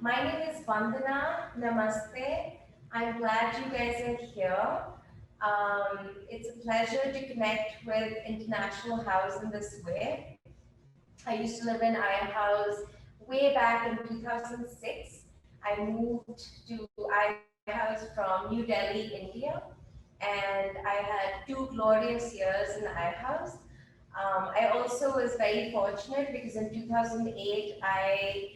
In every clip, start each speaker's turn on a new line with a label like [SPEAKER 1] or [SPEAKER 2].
[SPEAKER 1] My name is Vandana. Namaste. I'm glad you guys are here. It's a pleasure to connect with International House in this way. I used to live in I House way back in 2006. I moved to I House from New Delhi, India, and I had 2 glorious years in I House. I also was very fortunate because in 2008 I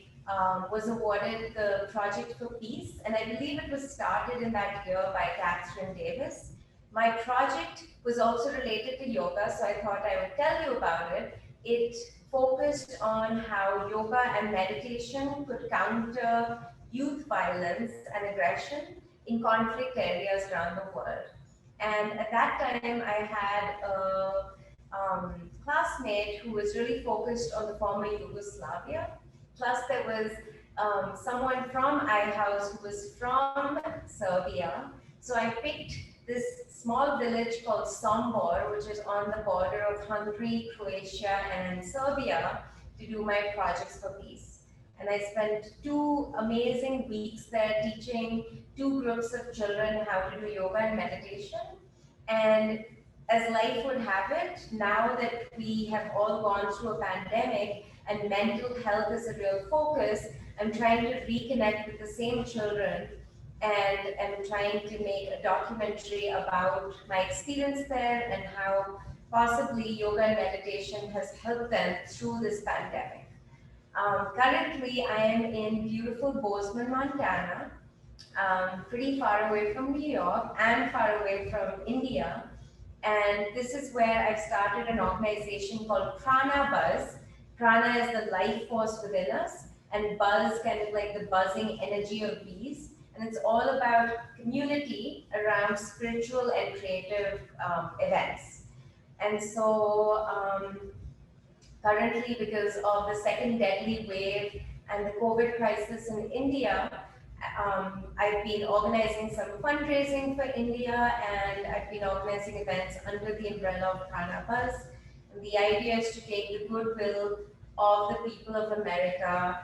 [SPEAKER 1] was awarded the Project for Peace, and I believe it was started in that year by Catherine Davis. My project was also related to yoga, so I thought I would tell you about it. It focused on how yoga and meditation could counter youth violence and aggression in conflict areas around the world. And at that time, I had a classmate who was really focused on the former Yugoslavia. Plus, there was someone from I House who was from Serbia. So I picked this small village called Sombor, which is on the border of Hungary, Croatia, and Serbia, to do my projects for peace. And I spent 2 amazing weeks there teaching 2 groups of children how to do yoga and meditation. And as life would have it, now that we have all gone through a pandemic and mental health is a real focus, I'm trying to reconnect with the same children and am trying to make a documentary about my experience there and how possibly yoga and meditation has helped them through this pandemic. Currently, I am in beautiful Bozeman, Montana, pretty far away from New York and far away from India. And this is where I've started an organization called Prana Buzz. Prana is the life force within us, and buzz kind of like the buzzing energy of bees. And it's all about community around spiritual and creative events. And so currently, because of the second deadly wave and the COVID crisis in India, I've been organizing some fundraising for India, and I've been organizing events under the umbrella of Prana Buzz. And the idea is to take the goodwill of the people of America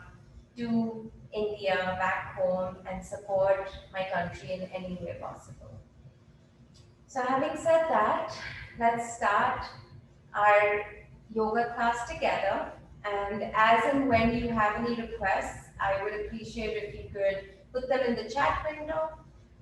[SPEAKER 1] to India, back home, and support my country in any way possible. So having said that, let's start our yoga class together. And as and when you have any requests, I would appreciate if you could put them in the chat window.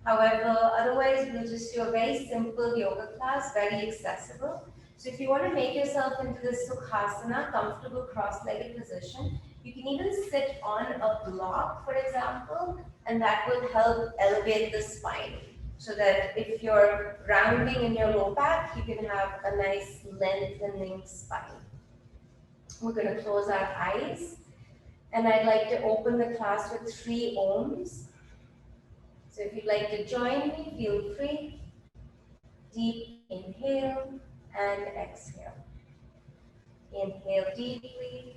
[SPEAKER 1] However, otherwise we'll just do a very simple yoga class, very accessible. So if you want to make yourself into this Sukhasana, comfortable cross-legged position, you can even sit on a block, for example, and that will help elevate the spine. So that if you're rounding in your low back, you can have a nice lengthening spine. We're going to close our eyes, and I'd like to open the class with 3 ohms. So if you'd like to join me, feel free. Deep inhale and exhale. Inhale deeply.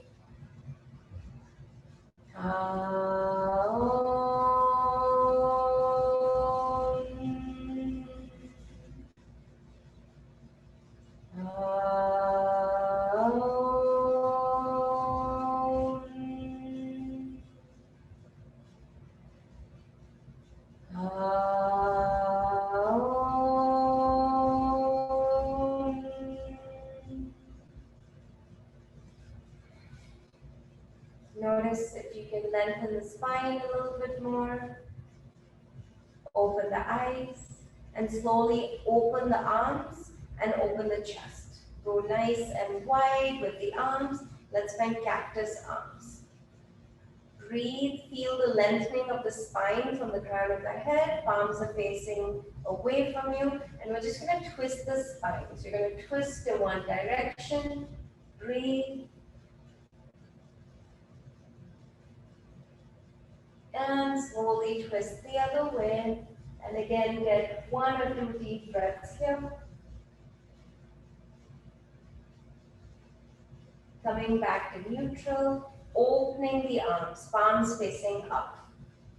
[SPEAKER 1] Notice if you can lengthen the spine a little bit more. Open the eyes and slowly open the arms and open the chest. Go nice and wide with the arms. Let's find cactus arms. Breathe, feel the lengthening of the spine from the crown of the head. Palms are facing away from you. And we're just going to twist the spine. So you're going to twist in one direction. Breathe. And slowly twist the other way. And again, get 1 or 2 deep breaths here. Coming back to neutral, opening the arms, palms facing up.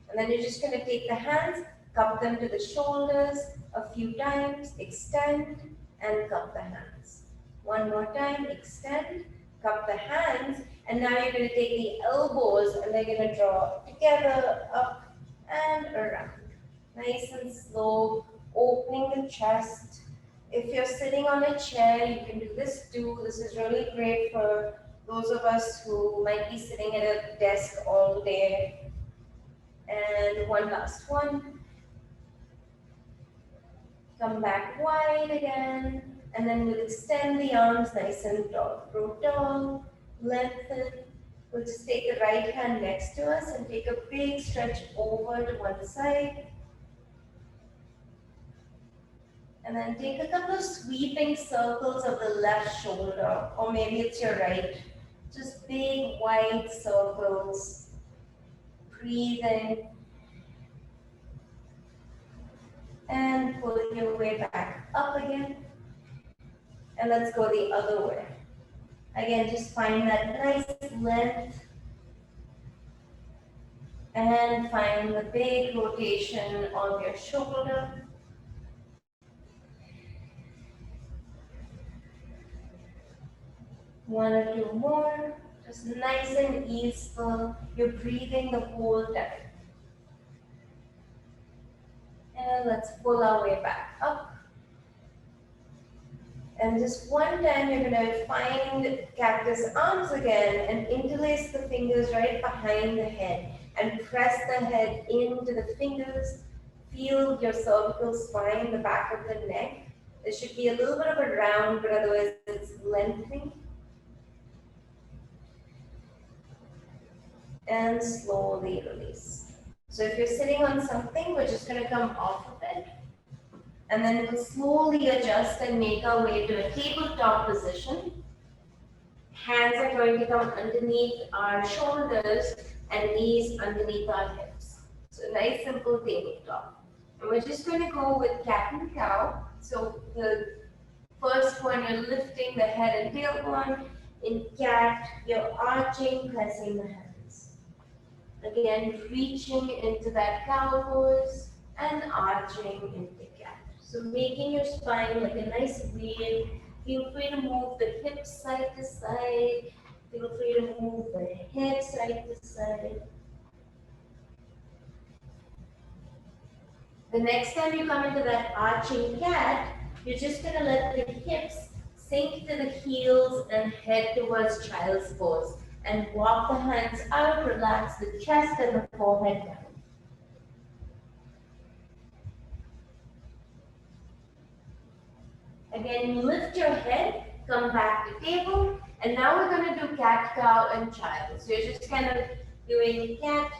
[SPEAKER 1] And then you're just going to take the hands, cup them to the shoulders a few times, extend and cup the hands. One more time, extend cup the hands, and now you're going to take the elbows and they're going to draw together, up and around. Nice and slow, opening the chest. If you're sitting on a chair, you can do this too. This is really great for those of us who might be sitting at a desk all day. And one last one. Come back wide again. And then we'll extend the arms nice and tall. Grow tall, lengthen. We'll just take the right hand next to us and take a big stretch over to one side. And then take a couple of sweeping circles of the left shoulder, or maybe it's your right. Just big wide circles. Breathing. And pull your way back up again. And let's go the other way. Again, just find that nice length. And find the big rotation of your shoulder. One or two more, just nice and easeful. You're breathing the whole time. And let's pull our way back up. And just one time you're going to find cactus arms again and interlace the fingers right behind the head and press the head into the fingers. Feel your cervical spine, the back of the neck. There should be a little bit of a round, but otherwise it's lengthening. And slowly release. So if you're sitting on something, we're just going to come off of it. And then we'll slowly adjust and make our way to a tabletop position. Hands are going to come underneath our shoulders and knees underneath our hips. So nice simple tabletop. And we're just going to go with cat and cow. So the first one, you're lifting the head and tailbone. In cat, you're arching, pressing the hands. Again, reaching into that cow pose and arching into cat. So making your spine like a nice wave. Feel free to move the hips side to side. Feel free to move the head side to side. The next time you come into that arching cat, you're just going to let the hips sink to the heels and head towards child's pose. And walk the hands out, relax the chest and the forehead down. Again, lift your head, come back to table, and now we're going to do cat, cow, and child. So you're just kind of doing cat,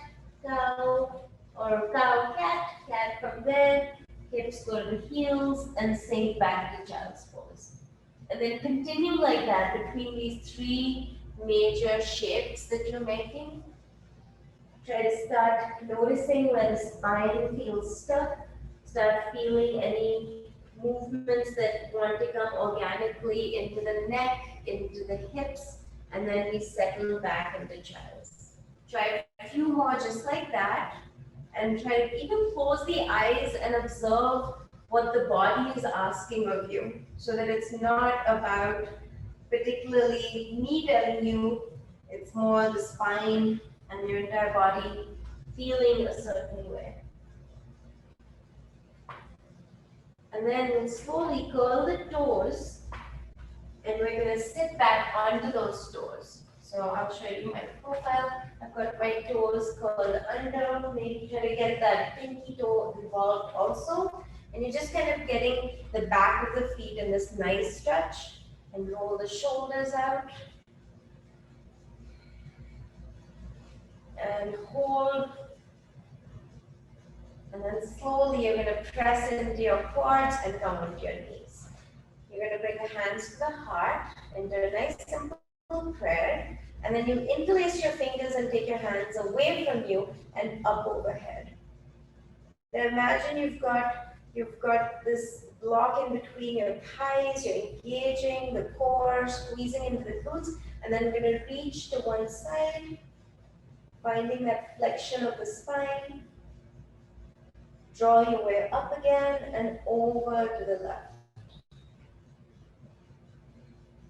[SPEAKER 1] cow, or cow, cat, cat from there, hips go to the heels, and sink back to child's pose. And then continue like that between these three major shapes that you're making. Try to start noticing where the spine feels stuck. Start feeling any movements that want to come organically into the neck, into the hips, and then we settle back into child's. Try a few more just like that, and try to even close the eyes and observe what the body is asking of you, so that it's not about particularly me telling you, it's more the spine and your entire body feeling a certain way. And then we'll slowly curl the toes, and we're going to sit back onto those toes. So I'll show you my profile. I've got my toes curled under. Maybe try to get that pinky toe involved also. And you're just kind of getting the back of the feet in this nice stretch. And roll the shoulders out. And hold. And then slowly you're going to press into your quads and come onto your knees. You're going to bring the hands to the heart into a nice simple prayer. And then you interlace your fingers and take your hands away from you and up overhead. Then imagine you've got this block in between your thighs, you're engaging the core, squeezing into the glutes, and then we're going to reach to one side, finding that flexion of the spine. Draw your way up again and over to the left.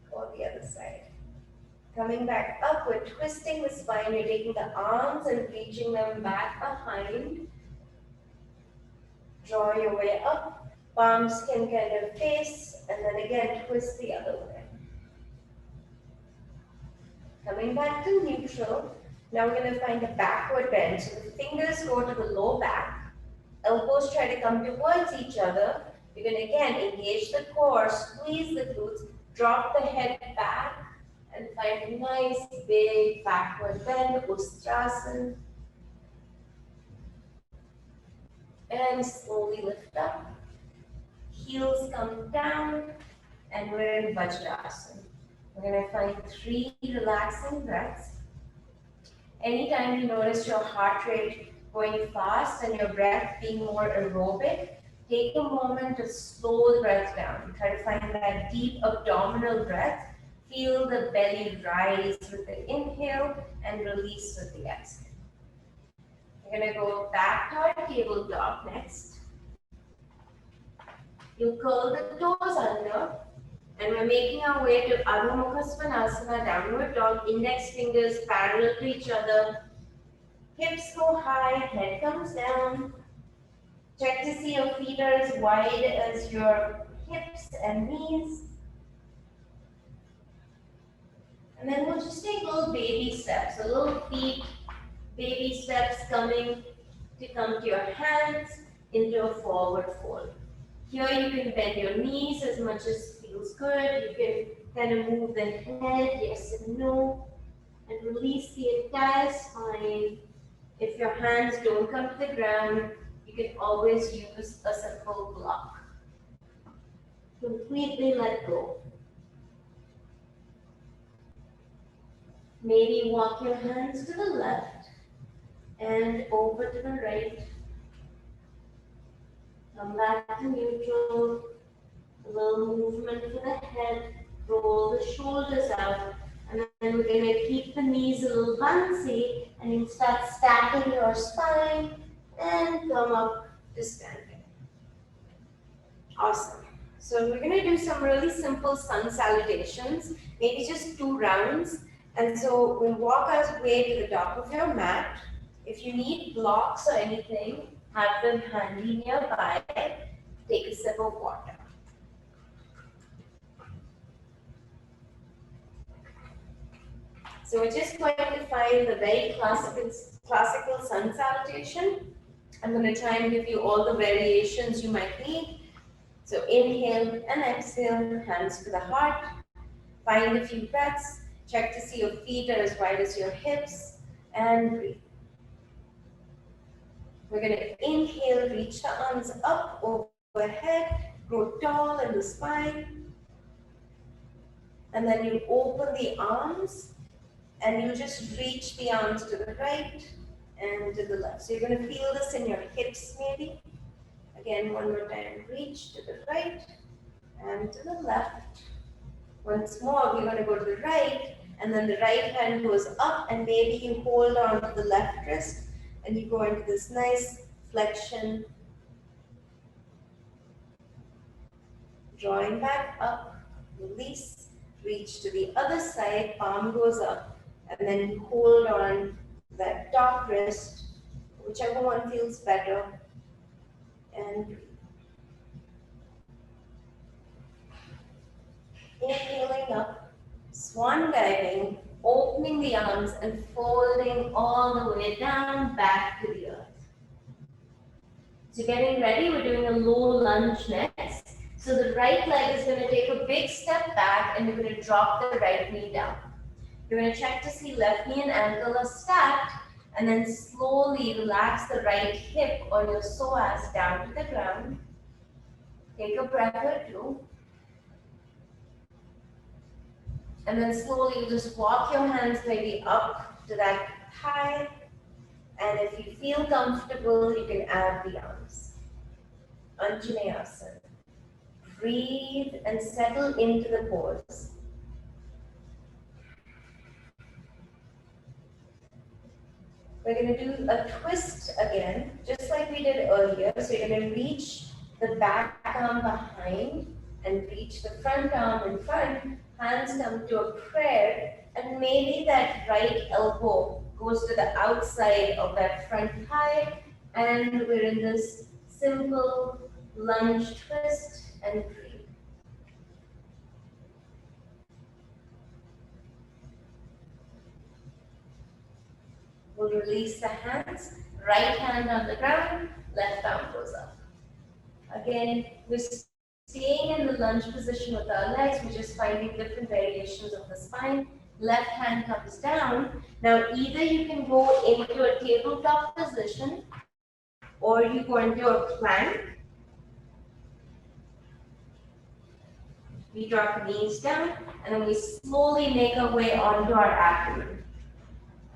[SPEAKER 1] Or the other side. Coming back up, we're twisting the spine. You're taking the arms and reaching them back behind. Draw your way up. Palms can kind of face, and then again twist the other way. Coming back to neutral. Now we're going to find a backward bend. So the fingers go to the low back. Elbows try to come towards each other. You're going to again engage the core, squeeze the glutes, drop the head back, and find a nice big backward bend, Ustrasana. And slowly lift up. Heels come down, and we're in Vajrasana. We're going to find 3 relaxing breaths. Anytime you notice your heart rate going fast and your breath being more aerobic, take a moment to slow the breath down. Try to find that deep abdominal breath. Feel the belly rise with the inhale and release with the exhale. You're going to go back toward tabletop next. You curl the toes under, and we're making our way to Adho Mukha Svanasana, downward dog. Index fingers parallel to each other. Hips go high, head comes down. Check to see your feet are as wide as your hips and knees. And then we'll just take little baby steps, so little feet, baby steps coming to come to your hands into a forward fold. Here you can bend your knees as much as feels good. You can kind of move the head, yes and no, and release the entire spine. If your hands don't come to the ground, you can always use a simple block. Completely let go. Maybe walk your hands to the left and over to the right. Come back to neutral. A little movement for the head. Roll the shoulders out. And then we're going to keep the knees a little bouncy. And you start stacking your spine and come up to standing. Awesome. So we're going to do some really simple sun salutations. Maybe just 2 rounds. And so we'll walk our way to the top of your mat. If you need blocks or anything, have them handy nearby. Take a sip of water. So we're just going to find the very classical sun salutation. I'm going to try and give you all the variations you might need. So inhale and exhale, hands to the heart. Find a few breaths. Check to see your feet are as wide as your hips, and breathe. We're going to inhale, reach the arms up overhead, grow tall in the spine. And then you open the arms, and you just reach the arms to the right and to the left. So you're going to feel this in your hips maybe. Again, one more time, reach to the right and to the left. Once more, we're going to go to the right, and then the right hand goes up, and maybe you hold on to the left wrist, and you go into this nice flexion. Drawing back up, release, reach to the other side, palm goes up, and then you hold on to that top wrist, whichever one feels better, and breathe. Inhaling up, swan diving, opening the arms and folding all the way down back to the earth. So getting ready, we're doing a low lunge next. So the right leg is going to take a big step back, and you're going to drop the right knee down. You're going to check to see left knee and ankle are stacked, and then slowly relax the right hip or your psoas down to the ground. Take a breath or 2. And then slowly you just walk your hands maybe up to that thigh. And if you feel comfortable, you can add the arms. Anjaneyasana. Breathe and settle into the pose. We're going to do a twist again, just like we did earlier. So you're going to reach the back arm behind, and reach the front arm in front. Hands come to a prayer, and maybe that right elbow goes to the outside of that front thigh, and we're in this simple lunge twist and breathe. We'll release the hands, right hand on the ground, left arm goes up. Again, we're staying in the lunge position with our legs, we're just finding different variations of the spine. Left hand comes down. Now either you can go into a tabletop position or you go into a plank. We drop knees down and then we slowly make our way onto our abdomen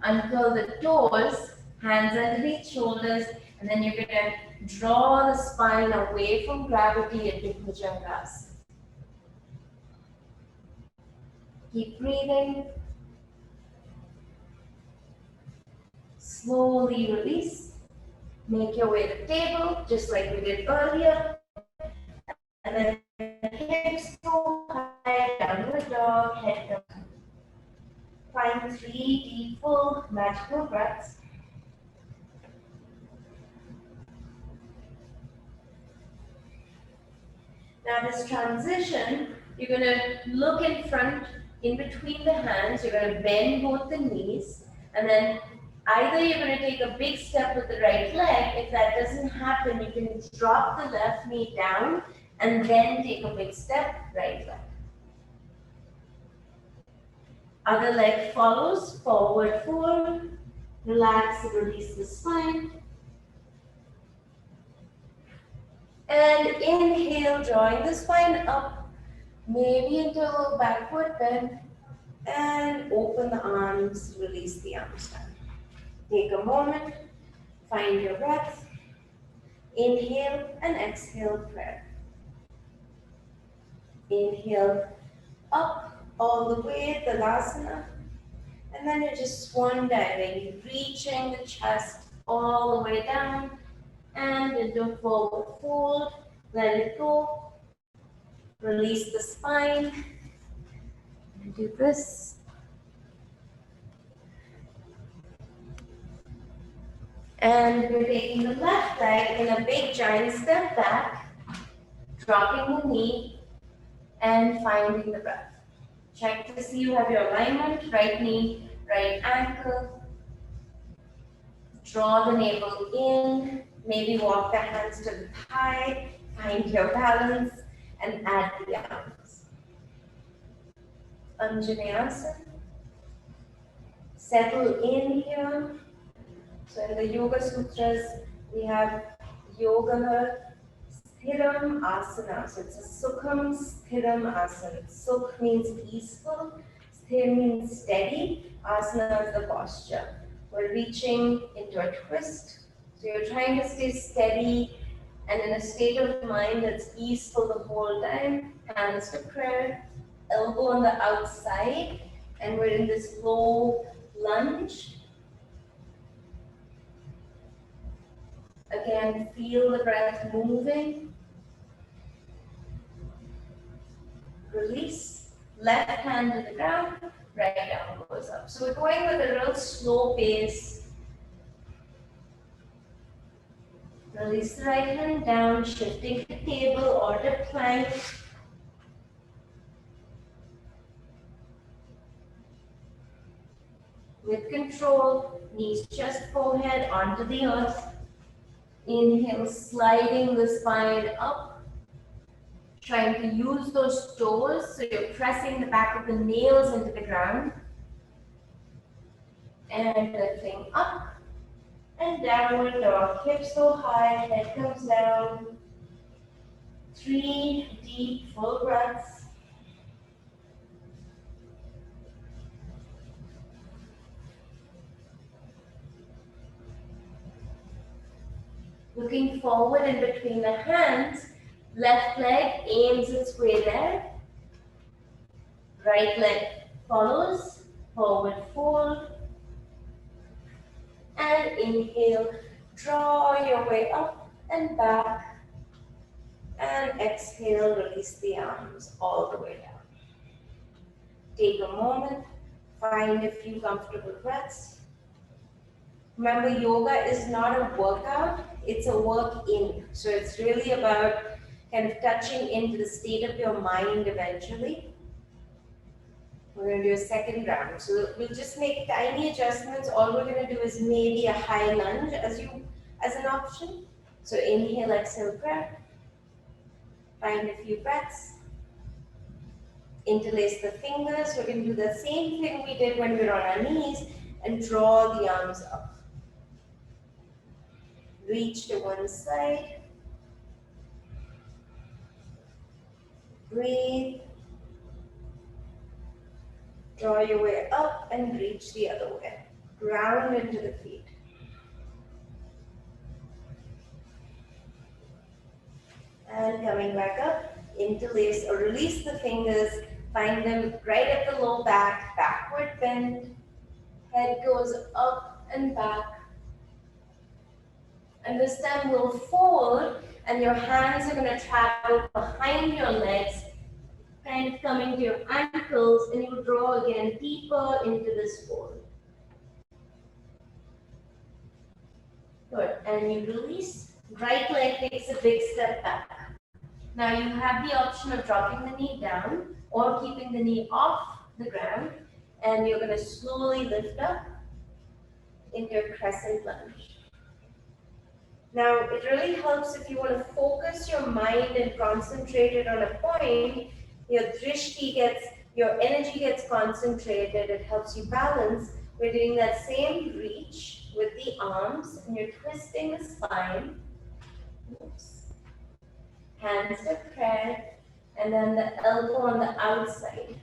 [SPEAKER 1] until the toes, hands underneath shoulders, and then you're going to draw the spine away from gravity into Bhujangasana. Keep breathing. Slowly release. Make your way to the table, just like we did earlier. And then hips go high, downward dog, head down. Find 3 deep, full, magical breaths. Now this transition, you're going to look in front, in between the hands, you're going to bend both the knees, and then either you're going to take a big step with the right leg. If that doesn't happen, you can drop the left knee down and then take a big step, right leg. Other leg follows, forward fold, relax and release the spine. And inhale, drawing the spine up, maybe into a little backward bend, and open the arms, release the arms down. Take a moment, find your breath, inhale and exhale prayer. Inhale up all the way, Tadasana, and then you're just swan diving, reaching the chest all the way down, and into forward fold, let it go, release the spine, and do this. And we're taking the left leg in a big giant step back, dropping the knee, and finding the breath. Check to see you have your alignment, right knee, right ankle. Draw the navel in, maybe walk the hands to the thigh, find your balance, and add the arms. Anjaneyasana. Settle in here. So in the Yoga Sutras, we have Yoga Sthiram Asana. So it's a Sukham Sthiram Asana. Sukh means peaceful, Sthir means steady, Asana is the posture. We're reaching into a twist. So you're trying to stay steady and in a state of mind that's peaceful the whole time. Hands to prayer, elbow on the outside, and we're in this low lunge. Again, feel the breath moving. Release. Left hand to the ground, right arm goes up. So we're going with a real slow pace. Release the right hand down, shifting to table or to plank. With control, knees, chest, forehead onto the earth. Inhale, sliding the spine up. Trying to use those toes, so you're pressing the back of the nails into the ground. And lifting up and downward dog. Hips go high, head comes down. 3 deep, full breaths. Looking forward in between the hands. Left leg aims its way there. Right leg follows. Forward fold. And inhale. Draw your way up and back. And exhale, release the arms all the way down. Take a moment, find a few comfortable breaths. Remember, yoga is not a workout, it's a work in. So it's really about kind of touching into the state of your mind eventually. We're going to do a second round. So we'll just make tiny adjustments. All we're going to do is maybe a high lunge as an option. So inhale, exhale, breath. Find a few breaths. Interlace the fingers. We're going to do the same thing we did when we were on our knees and draw the arms up. Reach to one side. Breathe. Draw your way up and reach the other way. Ground into the feet. And coming back up, interlace or release the fingers. Find them right at the low back, backward bend. Head goes up and back. And this time we'll fold and your hands are going to travel behind your legs, kind of coming to your ankles, and you draw again deeper into this fold. Good, and you release. Right leg takes a big step back. Now you have the option of dropping the knee down or keeping the knee off the ground, and you're going to slowly lift up into a crescent lunge. Now, it really helps if you want to focus your mind and concentrate it on a point. Your energy gets concentrated. It helps you balance. We're doing that same reach with the arms, and you're twisting the spine. Oops. Hands to prayer, and then the elbow on the outside.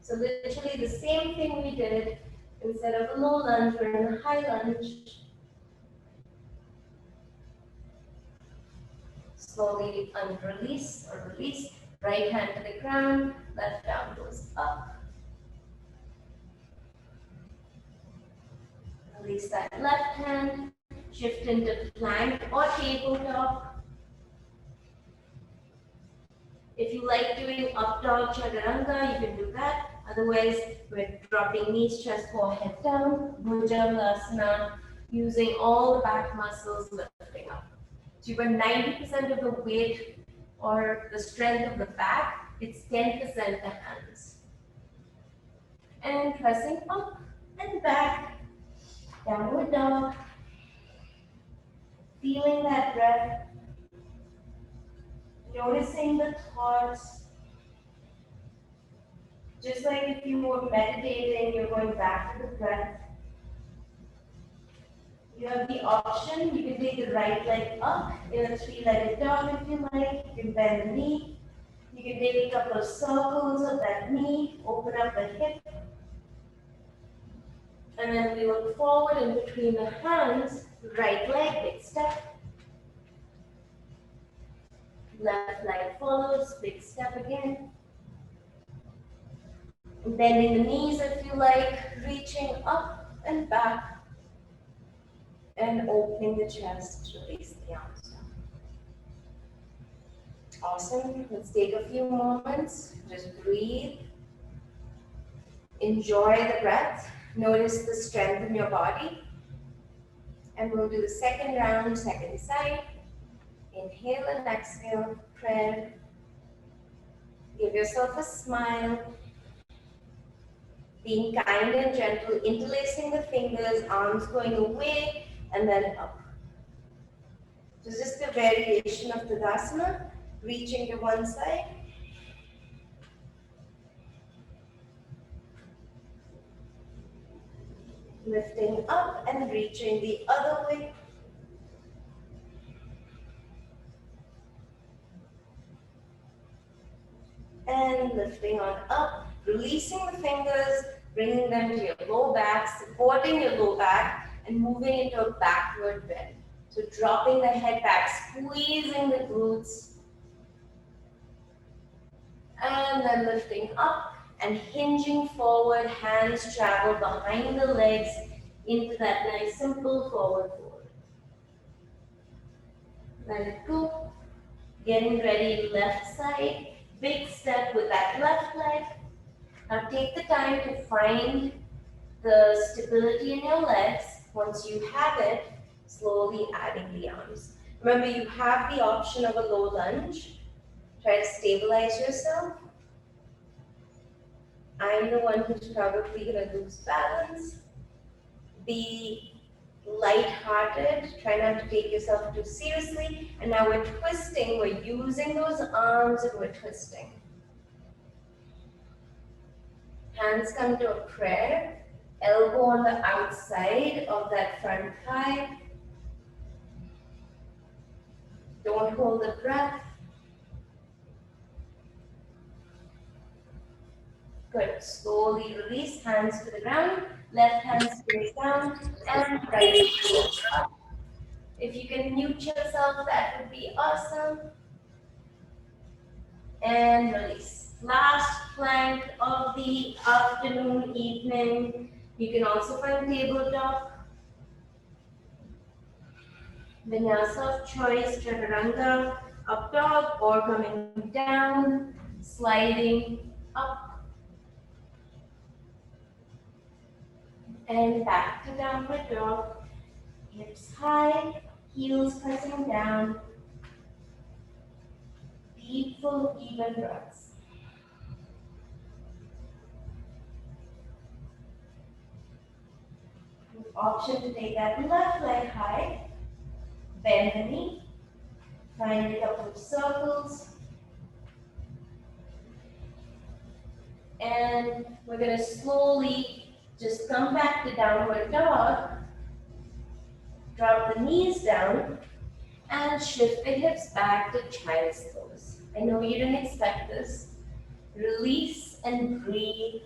[SPEAKER 1] So literally the same thing we did. Instead of a low lunge, we're in a high lunge. Slowly unrelease or release. Right hand to the ground, left arm goes up. Release that left hand, shift into plank or tabletop. If you like doing up dog chaturanga, you can do that. Otherwise, we're dropping knees, chest, forehead down, Bhujangasana, using all the back muscles lifting up. So you've got 90% of the weight or the strength of the back, it's 10% the hands. And pressing up and back, downward dog. Feeling that breath. Noticing the thoughts. Just like if you were meditating, you're going back to the breath. You have the option, you can take the right leg up in a three-legged dog if you like. You can bend the knee. You can take a couple of circles of that knee, open up the hip. And then we look forward in between the hands, right leg, big step. Left leg follows, big step again. Bending the knees if you like, reaching up and back. And opening the chest, release the arms down. Awesome. Let's take a few moments. Just breathe. Enjoy the breath. Notice the strength in your body. And we'll do the second round, second side. Inhale and exhale, prayer. Give yourself a smile. Being kind and gentle, interlacing the fingers, arms going away and then up. So just a variation of Tadasana, reaching to one side. Lifting up and reaching the other way. And lifting on up, releasing the fingers, bringing them to your low back, supporting your low back, and moving into a backward bend. So dropping the head back, squeezing the glutes, and then lifting up and hinging forward, hands travel behind the legs into that nice simple forward fold. Let it go. Getting ready, left side. Big step with that left leg. Now take the time to find the stability in your legs. Once you have it, slowly adding the arms. Remember, you have the option of a low lunge. Try to stabilize yourself. I'm the one who's probably going to lose balance. Be light-hearted. Try not to take yourself too seriously. And now we're twisting. We're using those arms and we're twisting. Hands come to a prayer. Elbow on the outside of that front thigh. Don't hold the breath. Good. Slowly release, hands to the ground. Left hand stays down and right goes up. If you can mute yourself, that would be awesome. And release. Last plank of the afternoon, evening. You can also find tabletop. Vinyasa of choice, chaturanga, up dog or coming down, sliding up and back to downward dog. Hips high, heels pressing down. Deep, full, even breaths. Option to take that left leg high. Bend the knee. Find a couple of circles. And we're going to slowly just come back to downward dog. Drop the knees down and shift the hips back to child's pose. I know you didn't expect this. Release and breathe.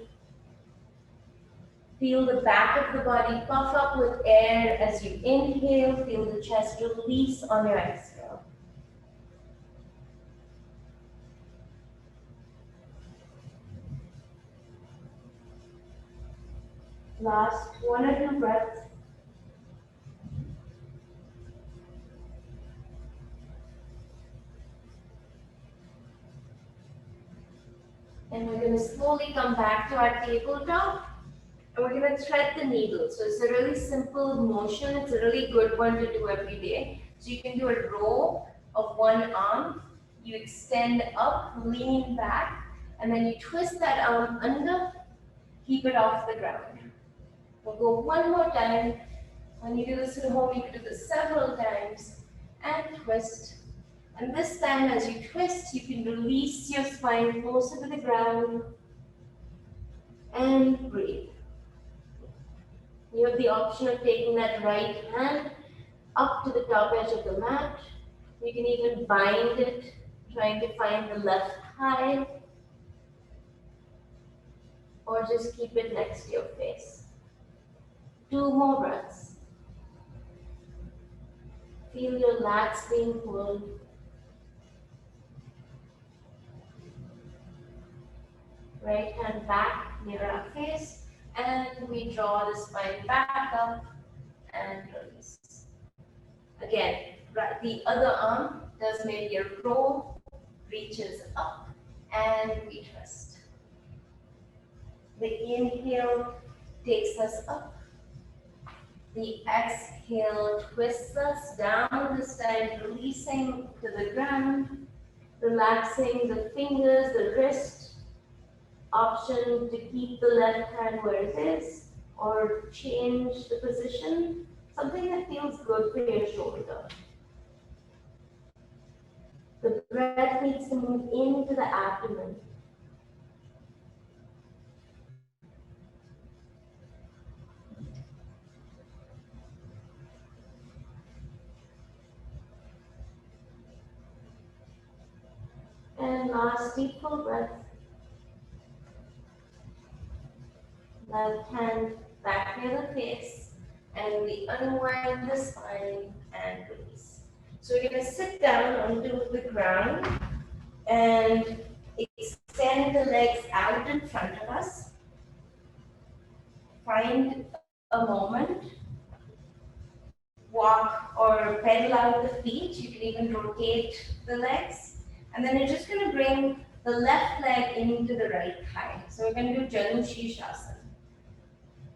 [SPEAKER 1] Feel the back of the body puff up with air as you inhale. Feel the chest release on your exhale. Last 1 or 2 breaths. And we're going to slowly come back to our tabletop. And we're going to thread the needle. So it's a really simple motion. It's a really good one to do every day. So you can do a row of one arm. You extend up, lean back, and then you twist that arm under, keep it off the ground. We'll go one more time. When you do this at home, you can do this several times. And twist. And this time, as you twist, you can release your spine closer to the ground. And breathe. You have the option of taking that right hand up to the top edge of the mat. You can even bind it, trying to find the left thigh. Or just keep it next to your face. 2 more breaths. Feel your lats being pulled. Right hand back near our face. And we draw the spine back up and release. Again, the other arm does maybe a roll, reaches up, and we twist. The inhale takes us up. The exhale twists us down, this time releasing to the ground, relaxing the fingers, the wrist. Option to keep the left hand where it is or change the position, something that feels good for your shoulder. The breath needs to move into the abdomen. And last deep full breath. Left hand back near the face, and we unwind the spine and release. So we're going to sit down onto the ground and extend the legs out in front of us. Find a moment. Walk or pedal out the feet. You can even rotate the legs. And then you're just going to bring the left leg into the right thigh. So we're going to do Janu Shirshasana.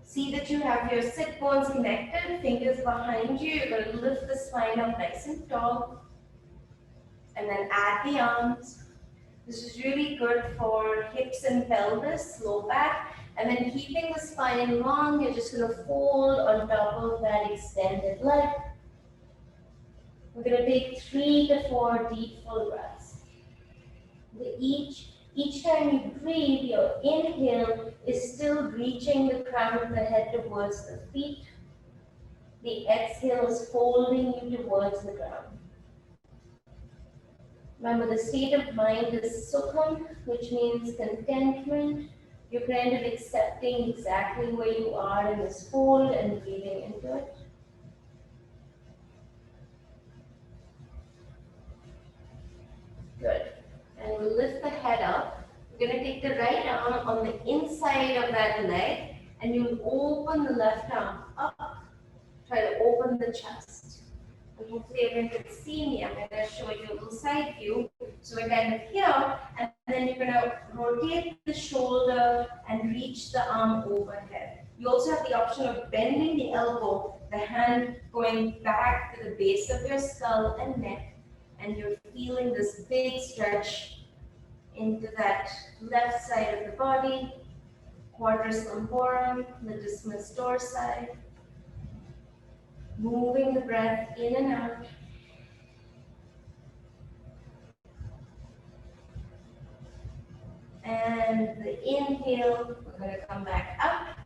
[SPEAKER 1] See that you have your sit bones connected, fingers behind you. You're going to lift the spine up nice and tall. And then add the arms. This is really good for hips and pelvis, low back. And then keeping the spine long, you're just going to fold on top of that extended leg. We're going to take 3 to 4 deep full breaths. Each time you breathe, your inhale is still reaching the crown of the head towards the feet. The exhale is folding you towards the ground. Remember, the state of mind is sukham, which means contentment. You're kind of accepting exactly where you are in this fold and breathing into it. Good. And we'll lift the head up. We're going to take the right arm on the inside of that leg, and you'll open the left arm up. Try to open the chest. And hopefully everyone can see me. I'm going to show you a little side view. So we're kind of here, and then you're going to rotate the shoulder and reach the arm overhead. You also have the option of bending the elbow, the hand going back to the base of your skull and neck, and you're feeling this big stretch into that left side of the body, quadris lumborum, latissimus dorsi. Moving the breath in and out. And the inhale, we're going to come back up.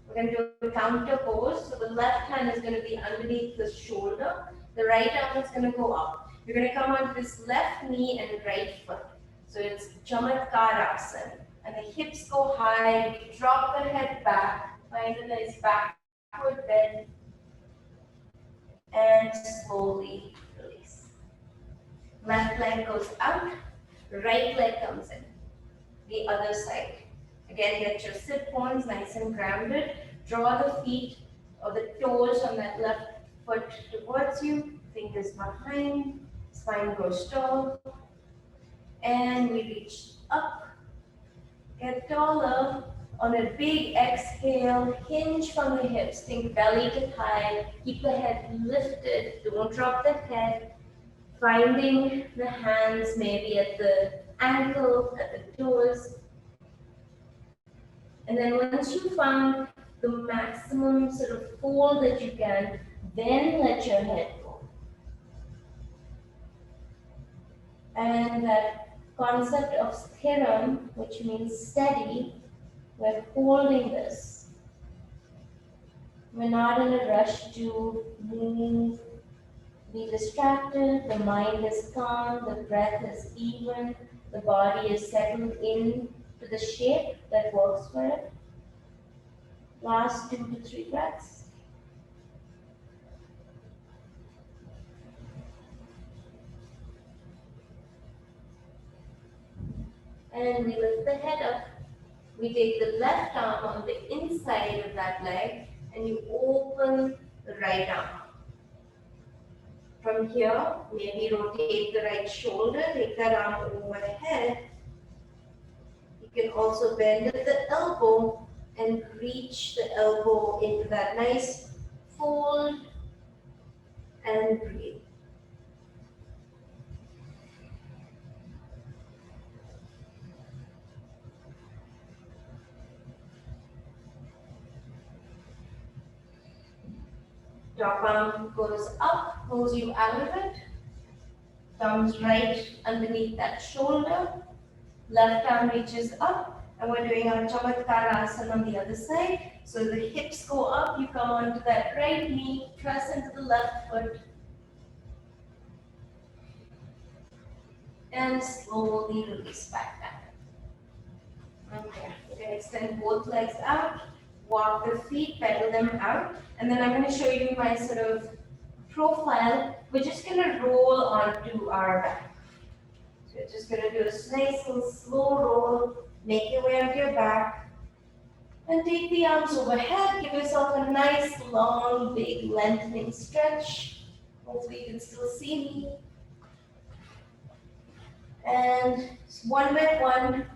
[SPEAKER 1] We're going to do a counter pose. So the left hand is going to be underneath the shoulder. The right arm is going to go up. You're going to come onto this left knee and right foot. So it's Chamatkara-asana. And the hips go high. Drop the head back. Find a nice backward bend. And slowly release. Left leg goes out, right leg comes in. The other side. Again, get your sit bones nice and grounded. Draw the feet or the toes on that left foot towards you. Fingers behind. Spine goes tall. And we reach up. Get taller. On a big exhale, hinge from the hips. Think belly to thigh. Keep the head lifted. Don't drop the head. Finding the hands maybe at the ankle, at the toes. And then once you found the maximum sort of fold that you can, then let your head go. And that concept of sthiram, which means steady, we're holding this. We're not in a rush to move, be distracted. The mind is calm, the breath is even, the body is settled in to the shape that works for it. Last 2 to 3 breaths. And we lift the head up. We take the left arm on the inside of that leg and you open the right arm. From here, maybe rotate the right shoulder, take that arm overhead. You can also bend at the elbow and reach the elbow into that nice fold and breathe. Top arm goes up, pulls you out of it. Thumbs right underneath that shoulder. Left arm reaches up. And we're doing our Chamatkara-asana on the other side. So the hips go up, you come onto that right knee, press into the left foot. And slowly release back down. Okay, you can extend both legs out. Walk the feet, pedal them out, and then I'm going to show you my sort of profile. We're just going to roll onto our back. So you're just going to do a nice little slow roll, make your way onto your back, and take the arms overhead. Give yourself a nice, long, big, lengthening stretch. Hopefully you can still see me. And one by one,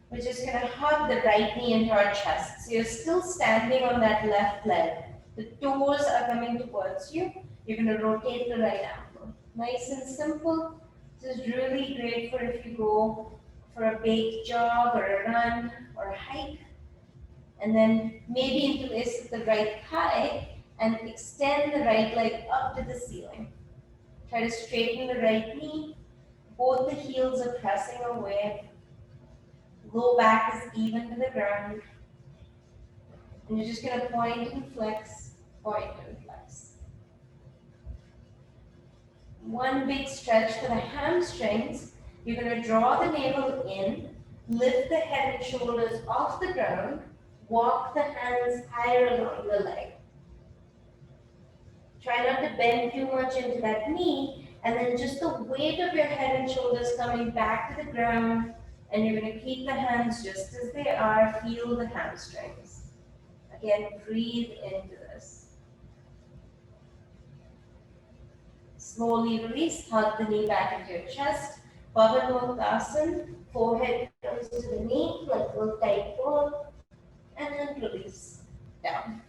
[SPEAKER 1] we're just going to hug the right knee into our chest. So you're still standing on that left leg. The toes are coming towards you. You're going to rotate the right ankle. Nice and simple. This is really great for if you go for a big jog or a run or a hike. And then maybe interlace the right thigh and extend the right leg up to the ceiling. Try to straighten the right knee. Both the heels are pressing away. Low back is even to the ground. And you're just going to point and flex, point and flex. One big stretch for the hamstrings. You're going to draw the navel in, lift the head and shoulders off the ground, walk the hands higher along the leg. Try not to bend too much into that knee, and then just the weight of your head and shoulders coming back to the ground, and you're going to keep the hands just as they are, feel the hamstrings. Again, breathe into this. Slowly release, hug the knee back into your chest. Bhavanmuktasana, forehead comes to the knee, like a little tight pull, and then release down.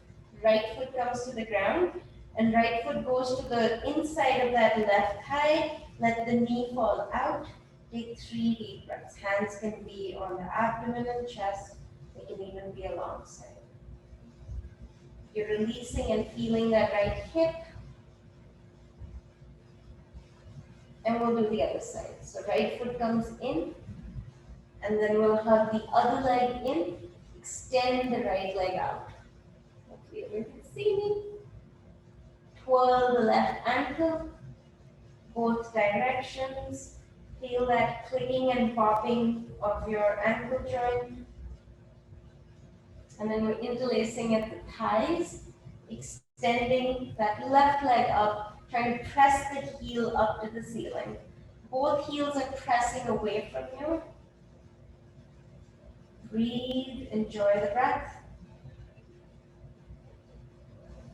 [SPEAKER 1] Right foot comes to the ground, and right foot goes to the inside of that left thigh. Let the knee fall out. Take 3 deep breaths. Hands can be on the abdomen and chest. They can even be alongside. You're releasing and feeling that right hip. And we'll do the other side. So right foot comes in, and then we'll hug the other leg in. Extend the right leg out. Hopefully you can see me. Twirl the left ankle, both directions. Feel that clicking and popping of your ankle joint. And then we're interlacing at the thighs, extending that left leg up, trying to press the heel up to the ceiling. Both heels are pressing away from you. Breathe, enjoy the breath.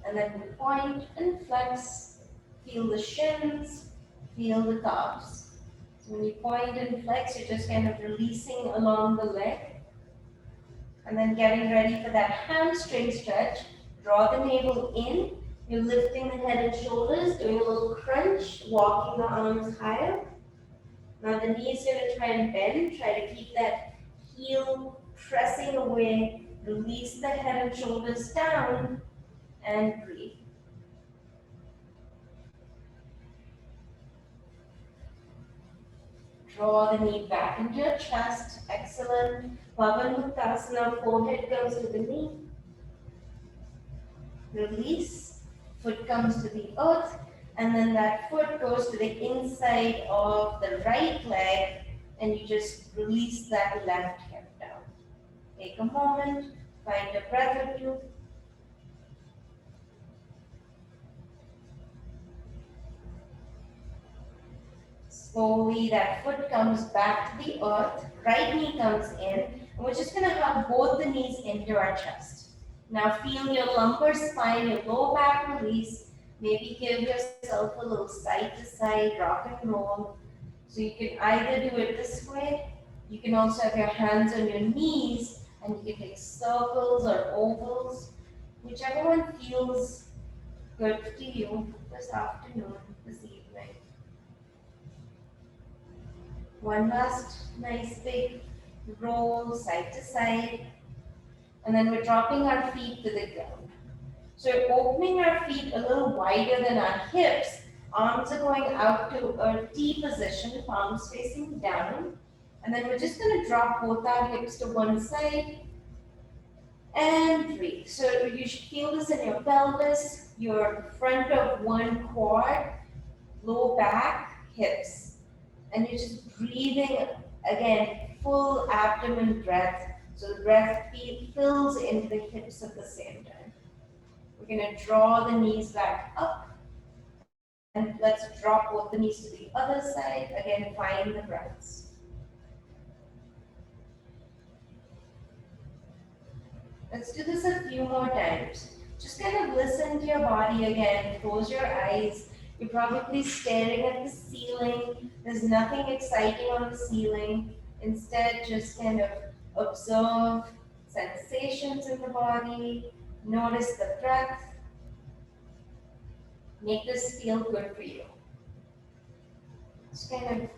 [SPEAKER 1] And then point and flex. Feel the shins, feel the calves. So when you point and flex, you're just kind of releasing along the leg. And then getting ready for that hamstring stretch. Draw the navel in. You're lifting the head and shoulders, doing a little crunch, walking the arms higher. Now the knees are going to try and bend. Try to keep that heel pressing away. Release the head and shoulders down and breathe. Draw the knee back into your chest. Excellent. Bhavanmuktasana, forehead comes to the knee. Release. Foot comes to the earth. And then that foot goes to the inside of the right leg. And you just release that left hip down. Take a moment. Find a breath or two. Slowly, that foot comes back to the earth, right knee comes in, and we're just going to hug both the knees into our chest. Now feel your lumbar spine, your low back release. Maybe give yourself a little side to side rock and roll. So you can either do it this way, you can also have your hands on your knees, and you can take circles or ovals, whichever one feels good to you this afternoon, this evening. One last nice big roll side to side. And then we're dropping our feet to the ground. So we're opening our feet a little wider than our hips. Arms are going out to a T position, palms facing down. And then we're just going to drop both our hips to one side. And breathe. So you should feel this in your pelvis, your front of one quad, low back, hips. And you're just breathing, again, full abdomen breath. So the breath fills into the hips at the same time. We're going to draw the knees back up. And let's drop both the knees to the other side. Again, find the breaths. Let's do this a few more times. Just kind of listen to your body again. Close your eyes. You're probably staring at the ceiling. There's nothing exciting on the ceiling. Instead, just kind of observe sensations in the body, notice the breath. Make this feel good for you. Just kind of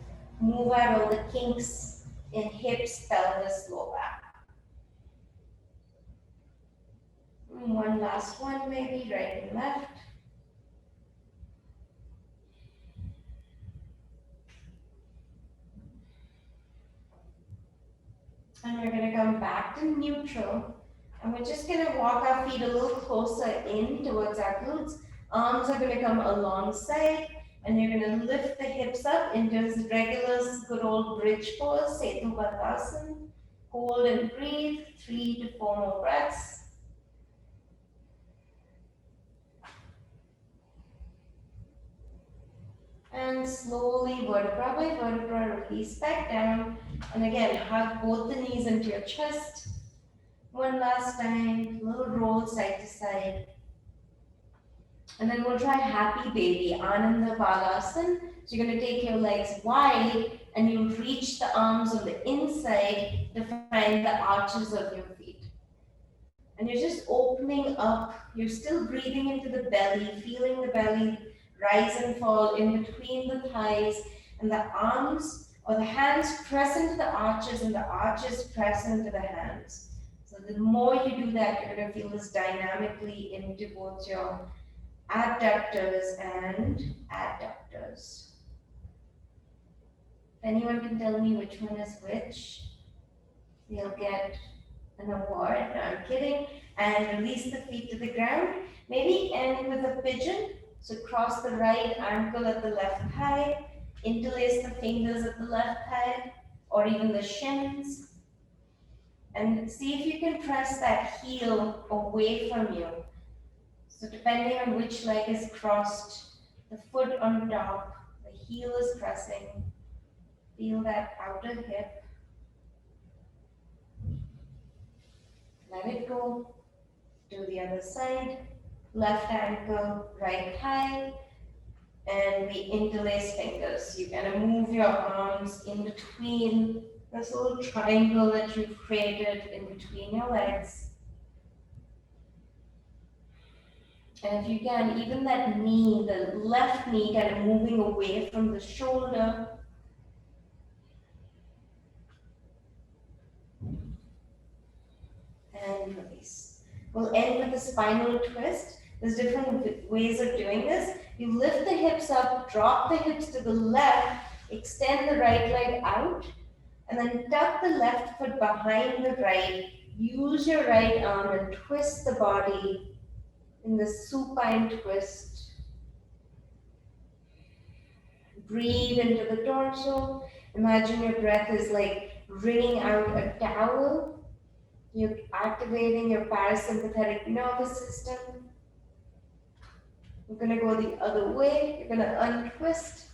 [SPEAKER 1] move out all the kinks in hips, pelvis, low back. One last one, maybe right and left. And we're going to come back to neutral. And we're just going to walk our feet a little closer in towards our glutes. Arms are going to come alongside. And you're going to lift the hips up into this regular good old bridge pose, Setu Bandhasana. Hold and breathe, 3 to 4 more breaths. And slowly, vertebra by vertebra, release back down. And again, hug both the knees into your chest. One last time, little roll side to side. And then we'll try happy baby, Ananda Balasana. So you're going to take your legs wide and you'll reach the arms on the inside to find the arches of your feet. And you're just opening up. You're still breathing into the belly, feeling the belly rise and fall in between the thighs, and the arms or the hands press into the arches and the arches press into the hands. So the more you do that, you're going to feel this dynamically into both your abductors and adductors. If anyone can tell me which one is which, they'll get an award. No, I'm kidding. And release the feet to the ground. Maybe end with a pigeon. So cross the right ankle at the left thigh, interlace the fingers at the left thigh, or even the shins. And see if you can press that heel away from you. So depending on which leg is crossed, the foot on top, the heel is pressing. Feel that outer hip. Let it go. Do the other side. Left ankle, right thigh. And we interlace fingers. You're going to move your arms in between this little triangle that you've created in between your legs. And if you can, even that knee, the left knee kind of moving away from the shoulder. And release. We'll end with a spinal twist. There's different ways of doing this. You lift the hips up, drop the hips to the left, extend the right leg out, and then tuck the left foot behind the right. Use your right arm and twist the body in the supine twist. Breathe into the torso. Imagine your breath is like wringing out a towel. You're activating your parasympathetic nervous system. We're going to go the other way. You're going to untwist.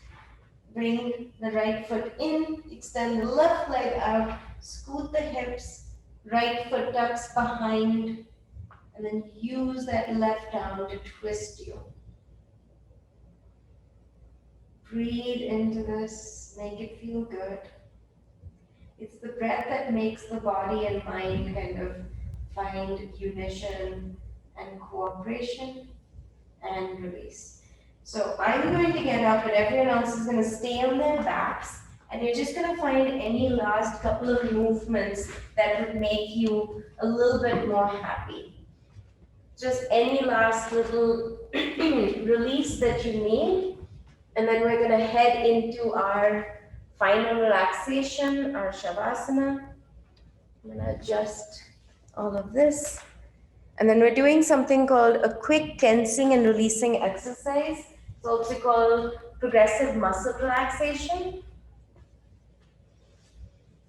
[SPEAKER 1] Bring the right foot in. Extend the left leg out. Scoot the hips. Right foot tucks behind. And then use that left arm to twist you. Breathe into this. Make it feel good. It's the breath that makes the body and mind kind of find unison and cooperation and release. So I'm going to get up, but everyone else is going to stay on their backs, and you're just going to find any last couple of movements that would make you a little bit more happy. Just any last little release that you need, and then we're going to head into our final relaxation, our Shavasana. I'm going to adjust all of this. And then we're doing something called a quick tensing and releasing exercise. It's also called progressive muscle relaxation.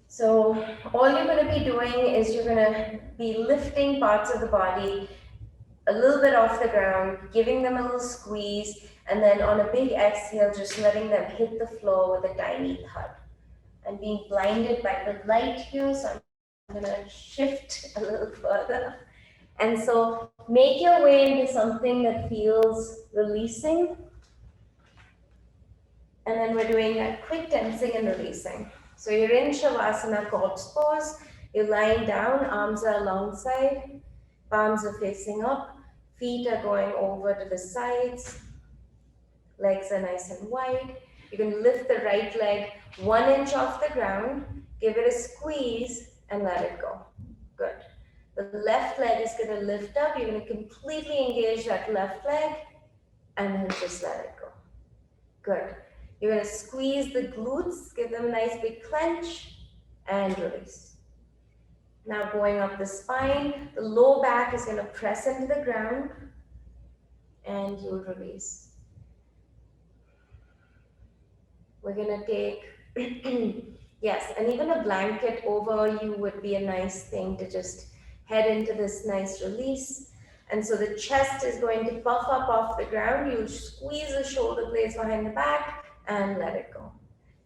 [SPEAKER 1] So all you're going to be doing is you're going to be lifting parts of the body a little bit off the ground, giving them a little squeeze, and then on a big exhale, just letting them hit the floor with a tiny thud. I'm being blinded by the light here, so I'm going to shift a little further. And so make your way into something that feels releasing. And then we're doing a quick tensing and releasing. So you're in Shavasana, corpse pose. You're lying down, arms are alongside, palms are facing up, feet are going over to the sides, legs are nice and wide. You can lift the right leg 1 inch off the ground, give it a squeeze, and let it go. Good. The left leg is going to lift up. You're going to completely engage that left leg, and then just let it go. Good. You're going to squeeze the glutes, give them a nice big clench, and release. Now going up the spine, the low back is going to press into the ground, and you'll release. We're going to take, yes, and even a blanket over you would be a nice thing to just head into this nice release. And so the chest is going to puff up off the ground. You'll squeeze the shoulder blades behind the back and let it go.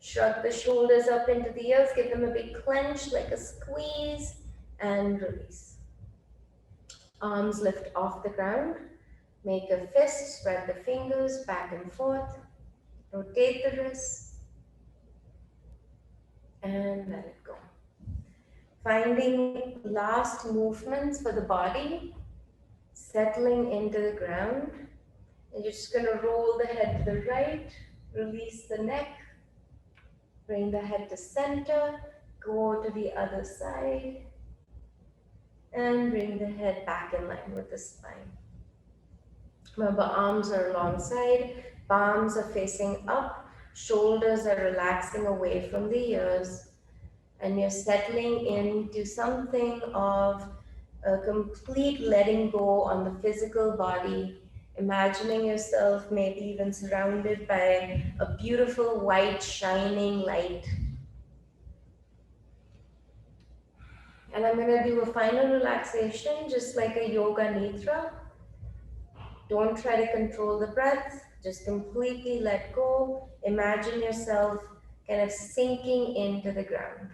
[SPEAKER 1] Shrug the shoulders up into the ears, give them a big clench like a squeeze, and release. Arms lift off the ground. Make a fist, spread the fingers back and forth. Rotate the wrists and let it go. Finding last movements for the body, settling into the ground. And you're just going to roll the head to the right, release the neck, bring the head to center, go to the other side, and bring the head back in line with the spine. Remember, arms are alongside, palms are facing up, shoulders are relaxing away from the ears, and you're settling into something of a complete letting go on the physical body, imagining yourself maybe even surrounded by a beautiful white shining light. And I'm going to do a final relaxation, just like a yoga nidra. Don't try to control the breath, just completely let go. Imagine yourself kind of sinking into the ground.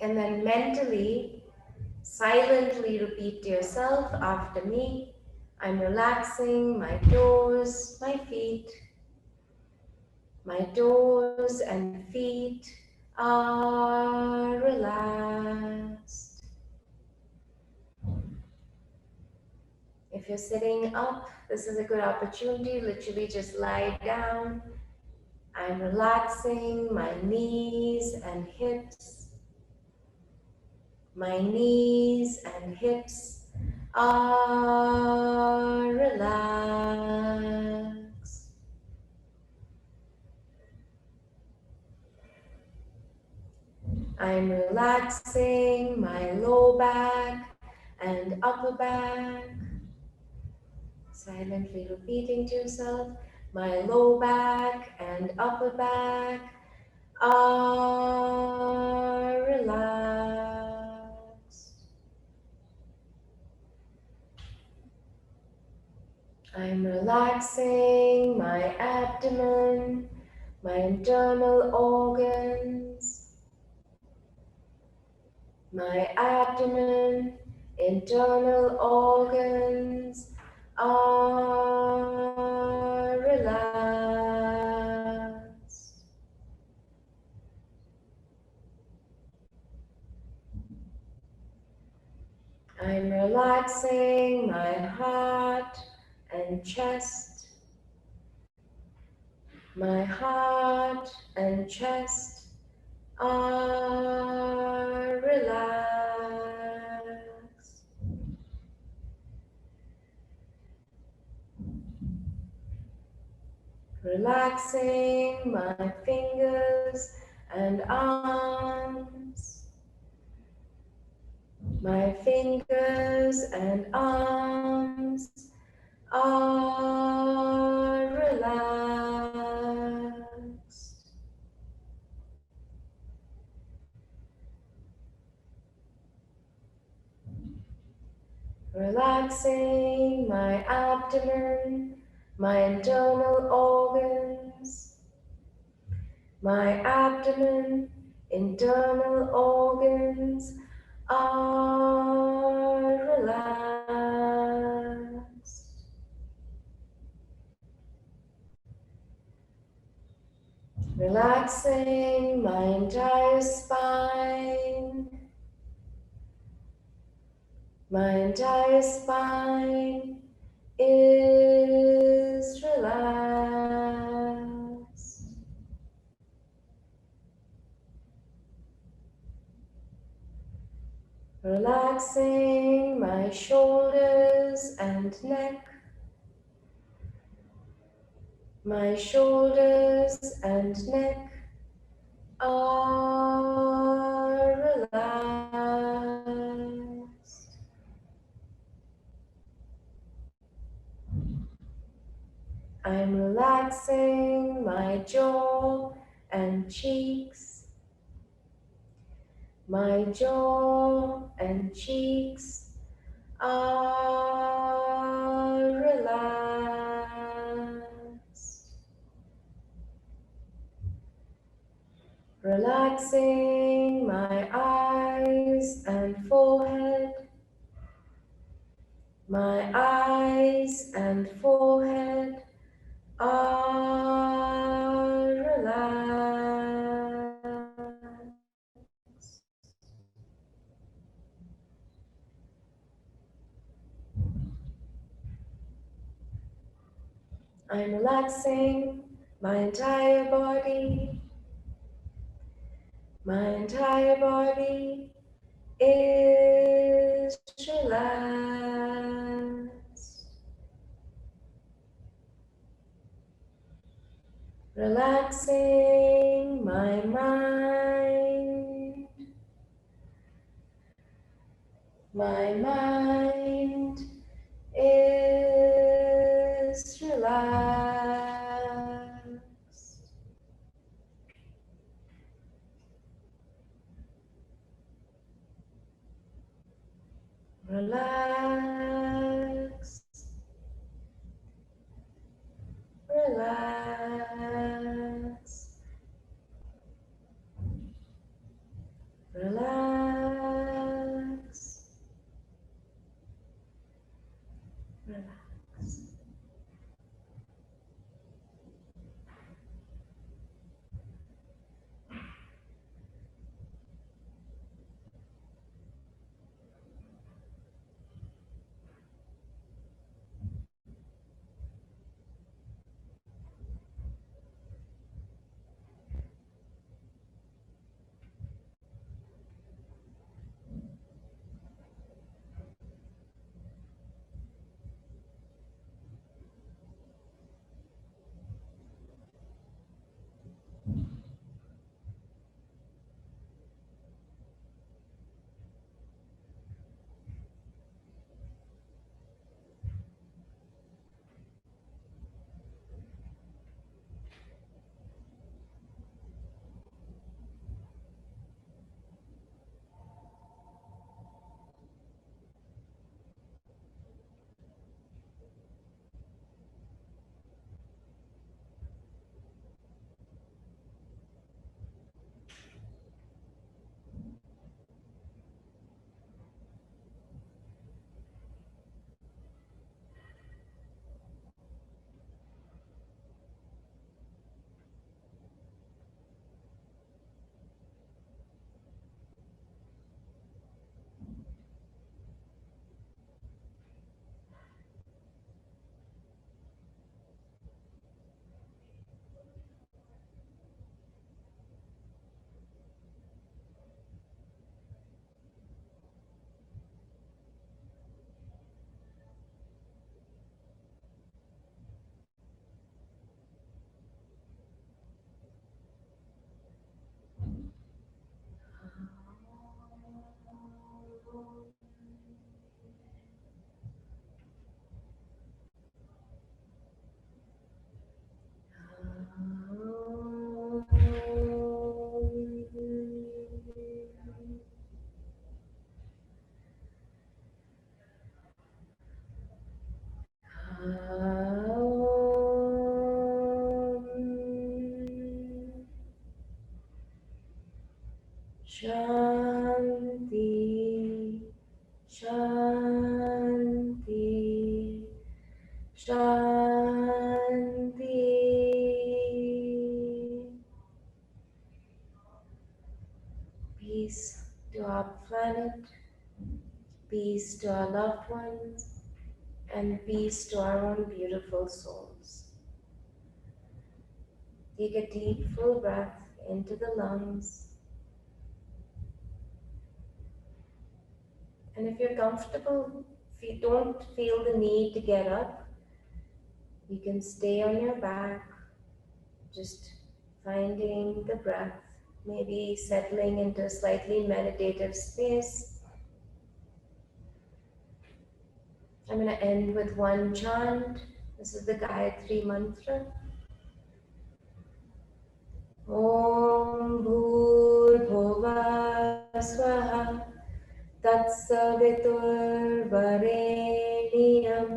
[SPEAKER 1] And then mentally, silently repeat to yourself after me, I'm relaxing my toes, my feet. My toes and feet are relaxed. If you're sitting up, this is a good opportunity. Literally just lie down. I'm relaxing my knees and hips. My knees and hips are relaxed. I'm relaxing my low back and upper back. Silently repeating to yourself, my low back and upper back are relaxed. I'm relaxing my abdomen, my internal organs. My abdomen, internal organs are relaxed. I'm relaxing my heart and chest. My heart and chest are relaxed. Relaxing my fingers and arms. My fingers and arms are relaxed. Relaxing my abdomen, my internal organs. My abdomen, internal organs are relaxed. Relaxing my entire spine. My entire spine is relaxed. Relaxing my shoulders and neck. My shoulders and neck are relaxed. I'm relaxing my jaw and cheeks. My jaw and cheeks are relaxed. Relaxing my eyes and forehead. My eyes and forehead are relaxed. I'm relaxing my entire body. My entire body is relaxed. Relaxing my mind. My mind is relaxed. Relax, relax, relax, relax. Shanti, Shanti, Shanti. Peace to our planet, peace to our loved ones, and peace to our own beautiful souls. Take a deep, full breath into the lungs. And if you're comfortable, if you don't feel the need to get up, you can stay on your back, just finding the breath, maybe settling into a slightly meditative space. I'm going to end with one chant. This is the Gayatri mantra. Om Bhur Swaha Tatsavitur Vareniyam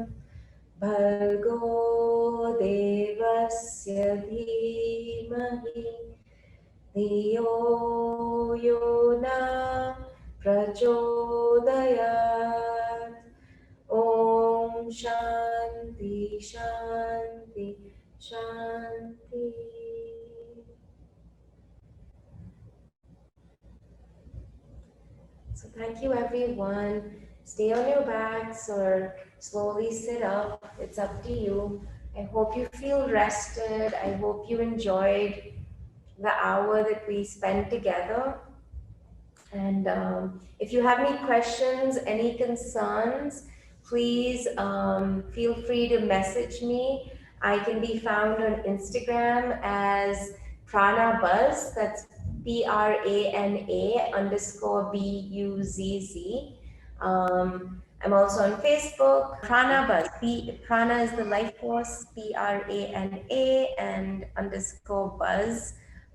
[SPEAKER 1] Bhargo Devasya Dhimahi Dhiyo Yona Prachodayat. Om Shanti Shanti Shanti. So thank you everyone. Stay on your backs or slowly sit up. It's up to you. I hope you feel rested. I hope you enjoyed the hour that we spent together. And if you have any questions, any concerns, please feel free to message me. I can be found on Instagram as Prana Buzz. That's PRANA_BUZZ. I'm also on Facebook, Prana Buzz. Prana is the life force, PRANA and underscore Buzz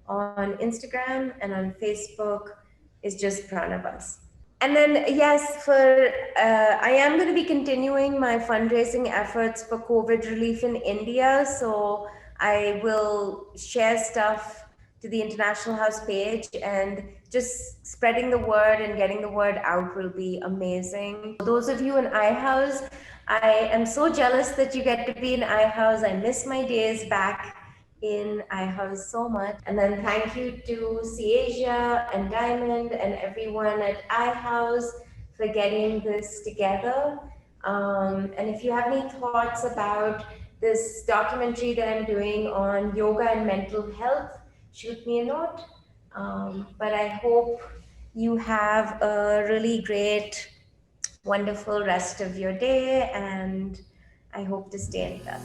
[SPEAKER 1] on Instagram, and on Facebook is just Prana Buzz. And then, yes, I am going to be continuing my fundraising efforts for COVID relief in India. So I will share stuff to the International House page, and just spreading the word and getting the word out will be amazing. Those of you in iHouse, I am so jealous that you get to be in iHouse. I miss my days back in iHouse so much. And then thank you to Ciasia and Diamond and everyone at iHouse for getting this together. And if you have any thoughts about this documentary that I'm doing on yoga and mental health, shoot me a note. But I hope you have a really great, wonderful rest of your day, and I hope to stay in touch.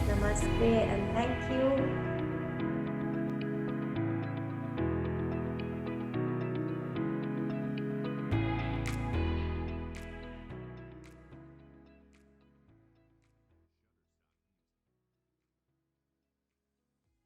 [SPEAKER 1] Namaste and thank you.